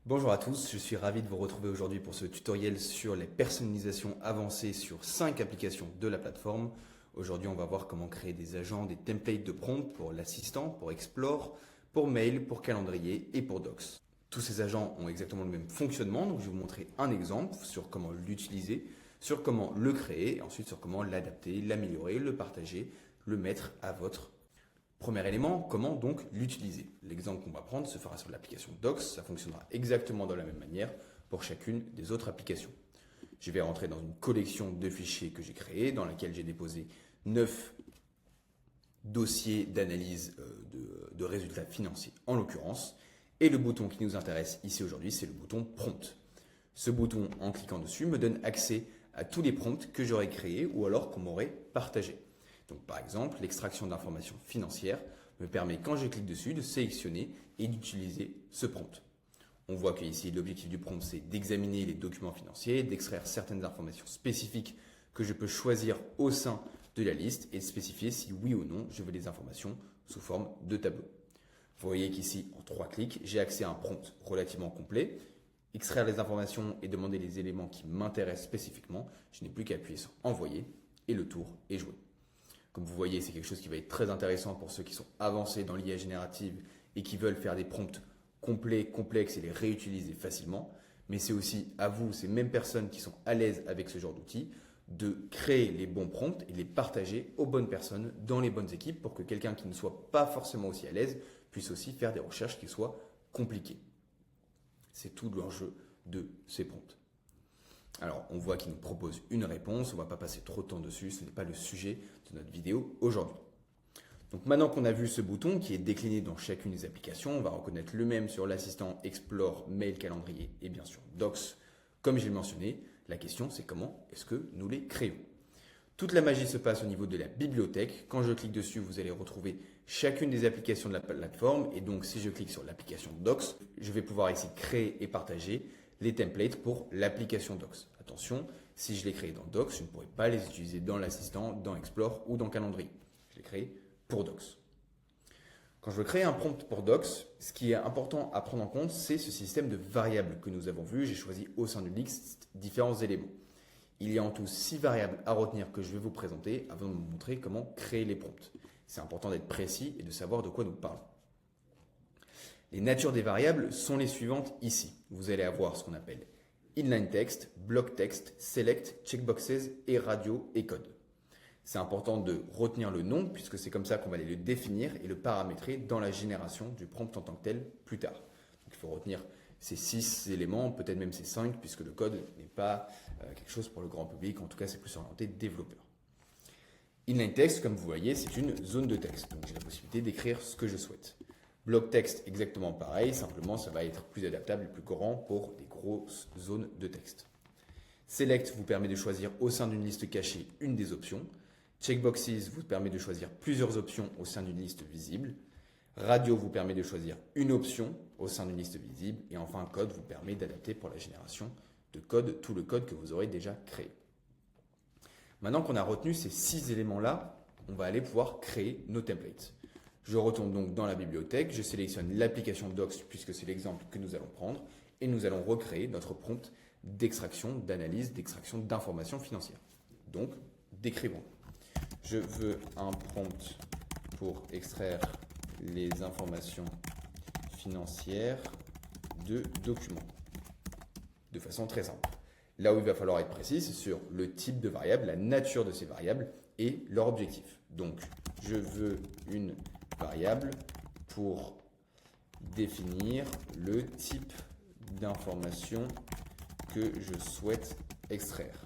Bonjour à tous, je suis ravi de vous retrouver aujourd'hui pour ce tutoriel sur les personnalisations avancées sur 5 applications de la plateforme. Aujourd'hui, on va voir comment créer des agents, des templates de prompt pour l'assistant, pour Explore, pour Mail, pour Calendrier et pour Docs. Tous ces agents ont exactement le même fonctionnement, donc je vais vous montrer un exemple sur comment l'utiliser, sur comment le créer, et ensuite sur comment l'adapter, l'améliorer, le partager, le mettre à votre premier élément, comment donc l'utiliser? L'exemple qu'on va prendre se fera sur l'application Docs, ça fonctionnera exactement de la même manière pour chacune des autres applications. Je vais rentrer dans une collection de fichiers que j'ai créée, dans laquelle j'ai déposé 9 dossiers d'analyse de résultats financiers en l'occurrence. Et le bouton qui nous intéresse ici aujourd'hui, c'est le bouton Prompt. Ce bouton, en cliquant dessus, me donne accès à tous les prompts que j'aurais créés ou alors qu'on m'aurait partagés. Donc, par exemple, l'extraction d'informations financières me permet, quand je clique dessus, de sélectionner et d'utiliser ce prompt. On voit qu'ici, l'objectif du prompt, c'est d'examiner les documents financiers, d'extraire certaines informations spécifiques que je peux choisir au sein de la liste et de spécifier si oui ou non je veux des informations sous forme de tableau. Vous voyez qu'ici, en 3 clics, j'ai accès à un prompt relativement complet. Extraire les informations et demander les éléments qui m'intéressent spécifiquement, je n'ai plus qu'à appuyer sur Envoyer et le tour est joué. Comme vous voyez, c'est quelque chose qui va être très intéressant pour ceux qui sont avancés dans l'IA générative et qui veulent faire des prompts complets, complexes et les réutiliser facilement. Mais c'est aussi à vous, ces mêmes personnes qui sont à l'aise avec ce genre d'outils, de créer les bons prompts et les partager aux bonnes personnes dans les bonnes équipes pour que quelqu'un qui ne soit pas forcément aussi à l'aise puisse aussi faire des recherches qui soient compliquées. C'est tout l'enjeu de ces prompts. Alors, on voit qu'il nous propose une réponse, on ne va pas passer trop de temps dessus, ce n'est pas le sujet de notre vidéo aujourd'hui. Donc maintenant qu'on a vu ce bouton qui est décliné dans chacune des applications, on va reconnaître le même sur l'assistant Explore, Mail, Calendrier et bien sûr Docs. Comme je l'ai mentionné, la question c'est comment est-ce que nous les créons. Toute la magie se passe au niveau de la bibliothèque. Quand je clique dessus, vous allez retrouver chacune des applications de la plateforme et donc si je clique sur l'application Docs, je vais pouvoir ici créer et partager les templates pour l'application Docs. Attention, si je les crée dans Docs, je ne pourrai pas les utiliser dans l'assistant, dans Explore ou dans Calendrier. Je les crée pour Docs. Quand je veux créer un prompt pour Docs, ce qui est important à prendre en compte, c'est ce système de variables que nous avons vu. J'ai choisi au sein d'une liste différents éléments. Il y a en tout 6 variables à retenir que je vais vous présenter avant de vous montrer comment créer les prompts. C'est important d'être précis et de savoir de quoi nous parlons. Les natures des variables sont les suivantes ici. Vous allez avoir ce qu'on appelle inline text, block text, select, checkboxes et radio et code. C'est important de retenir le nom puisque c'est comme ça qu'on va aller le définir et le paramétrer dans la génération du prompt en tant que tel plus tard. Donc, il faut retenir ces 6 éléments, peut-être même ces 5 puisque le code n'est pas quelque chose pour le grand public, en tout cas c'est plus orienté développeur. Inline text, comme vous voyez, c'est une zone de texte, donc j'ai la possibilité d'écrire ce que je souhaite. Bloc texte, exactement pareil, simplement ça va être plus adaptable et plus courant pour des grosses zones de texte. Select vous permet de choisir au sein d'une liste cachée une des options. Checkboxes vous permet de choisir plusieurs options au sein d'une liste visible. Radio vous permet de choisir une option au sein d'une liste visible. Et enfin, code vous permet d'adapter pour la génération de code tout le code que vous aurez déjà créé. Maintenant qu'on a retenu ces 6 éléments-là, on va aller pouvoir créer nos templates. Je retourne donc dans la bibliothèque, je sélectionne l'application Docs puisque c'est l'exemple que nous allons prendre et nous allons recréer notre prompt d'extraction, d'analyse, d'extraction d'informations financières. Donc, décrivons. Je veux un prompt pour extraire les informations financières de documents de façon très simple. Là où il va falloir être précis, c'est sur le type de variable, la nature de ces variables et leur objectif. Donc, je veux une variable pour définir le type d'information que je souhaite extraire.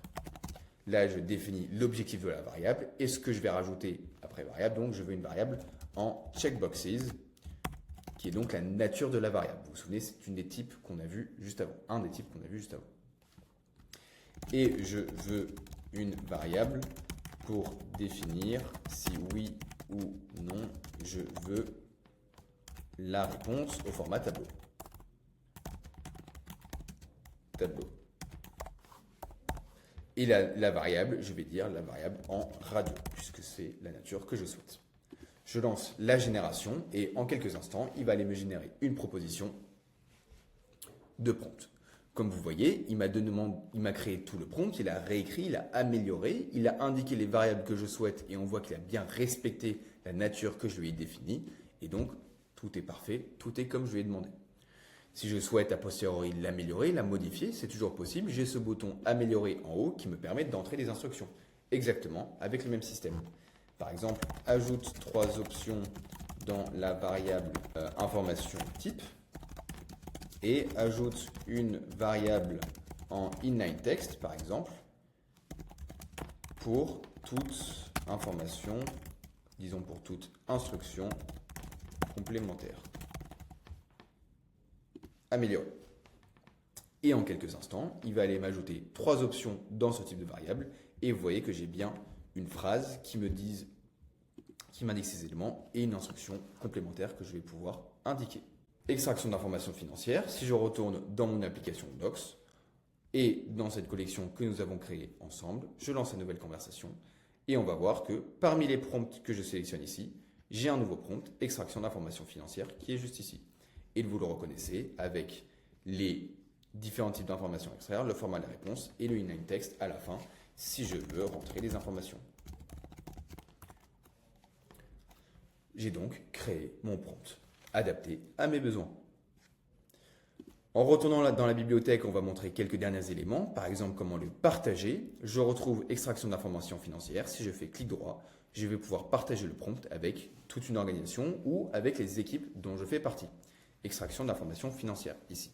Là, je définis l'objectif de la variable et ce que je vais rajouter après variable. Donc, je veux une variable en checkboxes, qui est donc la nature de la variable. Vous vous souvenez, c'est une des types qu'on a vu juste avant, un des types qu'on a vu juste avant. Et je veux une variable pour définir si oui ou non je veux la réponse au format tableau. Et la variable, je vais dire la variable en radio, puisque c'est la nature que je souhaite. Je lance la génération et en quelques instants, il va aller me générer une proposition de prompt. Comme vous voyez, il m'a créé tout le prompt, il a réécrit, il a amélioré, il a indiqué les variables que je souhaite et on voit qu'il a bien respecté la nature que je lui ai définie. Et donc, tout est parfait, tout est comme je lui ai demandé. Si je souhaite a posteriori l'améliorer, la modifier, c'est toujours possible. J'ai ce bouton améliorer en haut qui me permet d'entrer des instructions. Exactement avec le même système. Par exemple, ajoute 3 options dans la variable information type et ajoute une variable en inline text, par exemple, pour toute information, disons pour toute instruction complémentaire. Améliorer. Et en quelques instants, il va aller m'ajouter 3 options dans ce type de variable et vous voyez que j'ai bien une phrase qui m'indique ces éléments et une instruction complémentaire que je vais pouvoir indiquer. Extraction d'informations financières, si je retourne dans mon application Docs et dans cette collection que nous avons créée ensemble, je lance une nouvelle conversation et on va voir que parmi les prompts que je sélectionne ici, j'ai un nouveau prompt, extraction d'informations financières, qui est juste ici. Et vous le reconnaissez avec les différents types d'informations à extraire, le format de la réponse et le inline text à la fin si je veux rentrer des informations. J'ai donc créé mon prompt adapté à mes besoins. En retournant dans la bibliothèque, on va montrer quelques derniers éléments, par exemple comment le partager. Je retrouve extraction d'informations financières. Si je fais clic droit, je vais pouvoir partager le prompt avec toute une organisation ou avec les équipes dont je fais partie. Extraction d'informations financières, ici.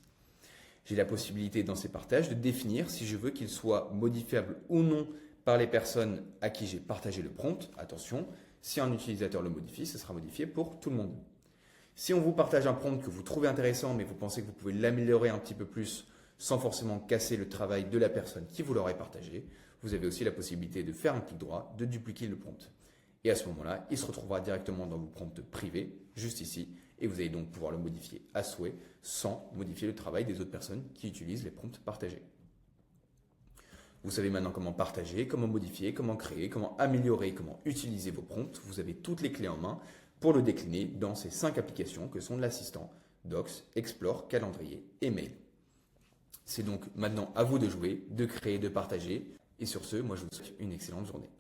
J'ai la possibilité dans ces partages de définir si je veux qu'il soit modifiable ou non par les personnes à qui j'ai partagé le prompt. Attention, si un utilisateur le modifie, ce sera modifié pour tout le monde. Si on vous partage un prompt que vous trouvez intéressant, mais vous pensez que vous pouvez l'améliorer un petit peu plus sans forcément casser le travail de la personne qui vous l'aurait partagé, vous avez aussi la possibilité de faire un clic droit, de dupliquer le prompt. Et à ce moment-là, il se retrouvera directement dans vos prompts privés, juste ici, et vous allez donc pouvoir le modifier à souhait sans modifier le travail des autres personnes qui utilisent les prompts partagés. Vous savez maintenant comment partager, comment modifier, comment créer, comment améliorer, comment utiliser vos prompts. Vous avez toutes les clés en main pour le décliner dans ces 5 applications que sont l'assistant, Docs, Explore, Calendrier et Mail. C'est donc maintenant à vous de jouer, de créer, de partager. Et sur ce, moi je vous souhaite une excellente journée.